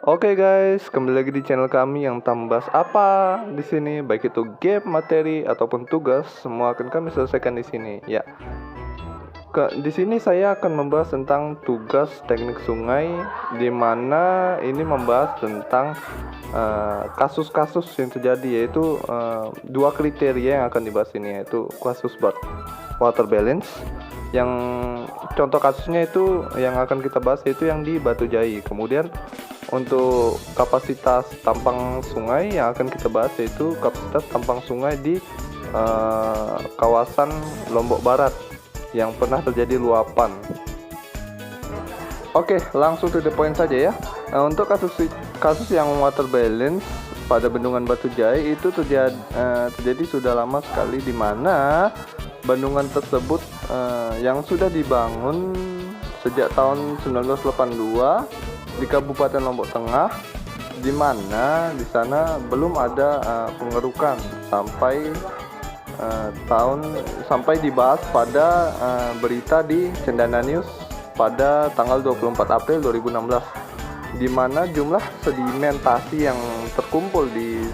Oke guys, kembali lagi di channel kami yang tambah apa di sini, baik itu game, materi ataupun tugas, semua akan kami selesaikan di sini. Ya, di sini saya akan membahas tentang tugas teknik sungai, di mana ini membahas tentang kasus-kasus yang terjadi, yaitu dua kriteria yang akan dibahas ini, yaitu kasus water balance. Yang contoh kasusnya itu yang akan kita bahas yaitu yang di Batu Jai. Kemudian untuk kapasitas tampang sungai yang akan kita bahas yaitu kapasitas tampang sungai di kawasan Lombok Barat yang pernah terjadi luapan. Oke, langsung to the point saja ya. Untuk kasus yang water balance pada bendungan Batu Jai itu terjadi sudah lama sekali, di mana bendungan tersebut yang sudah dibangun sejak tahun 1982 di Kabupaten Lombok Tengah, di mana di sana belum ada pengerukan sampai dibahas pada berita di Cendana News pada tanggal 24 April 2016, di mana jumlah sedimentasi yang terkumpul di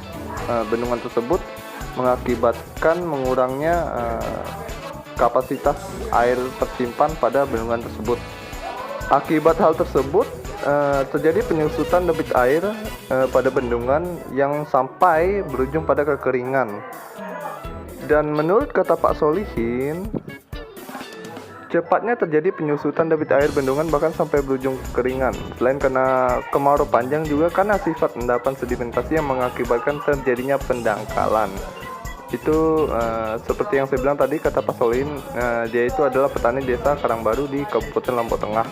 bendungan tersebut mengakibatkan mengurangnya kapasitas air tersimpan pada bendungan tersebut. Akibat hal tersebut terjadi penyusutan debit air pada bendungan yang sampai berujung pada kekeringan. Dan menurut kata Pak Solihin, cepatnya terjadi penyusutan debit air bendungan bahkan sampai berujung kekeringan. Selain karena kemarau panjang, juga karena sifat endapan sedimentasi yang mengakibatkan terjadinya pendangkalan. Itu seperti yang saya bilang tadi, kata Pak Solihin, dia itu adalah petani desa Karangbaru di Kabupaten Lombok Tengah.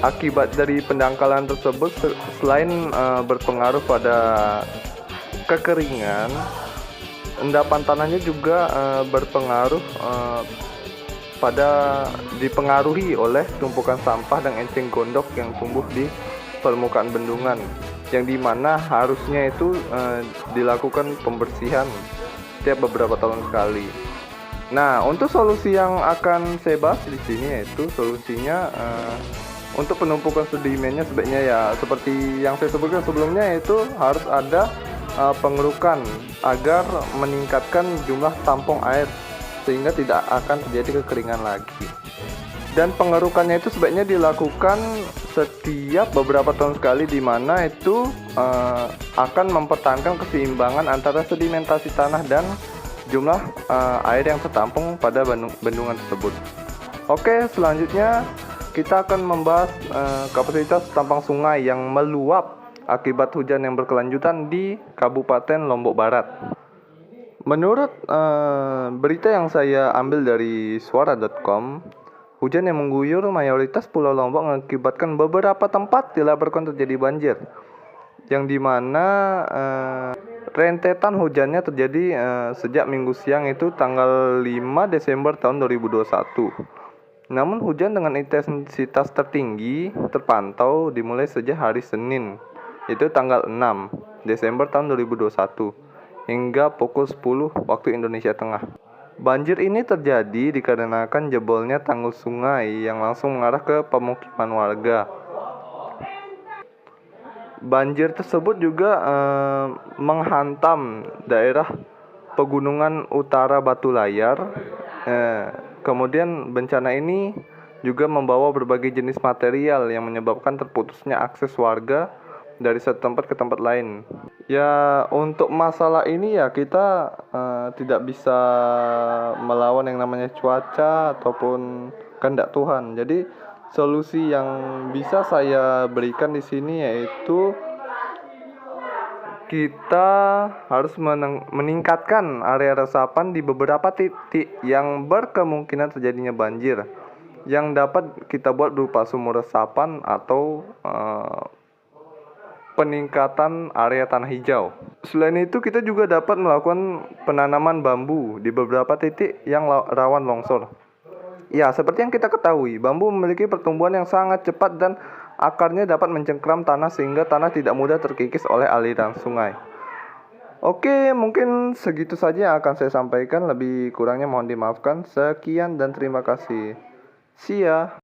Akibat dari pendangkalan tersebut, selain berpengaruh pada kekeringan, endapan tanahnya juga berpengaruh dipengaruhi oleh tumpukan sampah dan enceng gondok yang tumbuh di permukaan bendungan, yang dimana harusnya itu dilakukan pembersihan setiap beberapa tahun sekali. Nah, untuk solusi yang akan saya bahas di sini, yaitu solusinya untuk penumpukan sedimennya sebaiknya ya seperti yang saya sebutkan sebelumnya, yaitu harus ada pengerukan agar meningkatkan jumlah tampung air sehingga tidak akan terjadi kekeringan lagi. Dan pengerukannya itu sebaiknya dilakukan setiap beberapa tahun sekali, di mana itu akan mempertahankan keseimbangan antara sedimentasi tanah dan jumlah air yang tertampung pada bendungan tersebut. Oke, selanjutnya kita akan membahas kapasitas tampang sungai yang meluap akibat hujan yang berkelanjutan di Kabupaten Lombok Barat. Menurut berita yang saya ambil dari suara.com, hujan yang mengguyur mayoritas Pulau Lombok mengakibatkan beberapa tempat dilaporkan terjadi banjir, yang dimana rentetan hujannya terjadi sejak Minggu siang, itu tanggal 5 Desember tahun 2021. Namun hujan dengan intensitas tertinggi terpantau dimulai sejak hari Senin, itu tanggal 6 Desember tahun 2021 hingga pukul 10 waktu Indonesia Tengah. Banjir ini terjadi dikarenakan jebolnya tanggul sungai yang langsung mengarah ke pemukiman warga. Banjir tersebut juga menghantam daerah pegunungan utara Batu Layar. Kemudian bencana ini juga membawa berbagai jenis material yang menyebabkan terputusnya akses warga dari satu tempat ke tempat lain. Ya, untuk masalah ini ya kita tidak bisa melawan yang namanya cuaca ataupun kehendak Tuhan. Jadi solusi yang bisa saya berikan di sini yaitu kita harus meningkatkan area resapan di beberapa titik yang berkemungkinan terjadinya banjir, yang dapat kita buat berupa sumur resapan atau peningkatan area tanah hijau. Selain itu, kita juga dapat melakukan penanaman bambu di beberapa titik yang rawan longsor. Ya, seperti yang kita ketahui, bambu memiliki pertumbuhan yang sangat cepat dan akarnya dapat mencengkram tanah sehingga tanah tidak mudah terkikis oleh aliran sungai. Oke, mungkin segitu saja yang akan saya sampaikan. Lebih kurangnya mohon dimaafkan. Sekian dan terima kasih. See ya.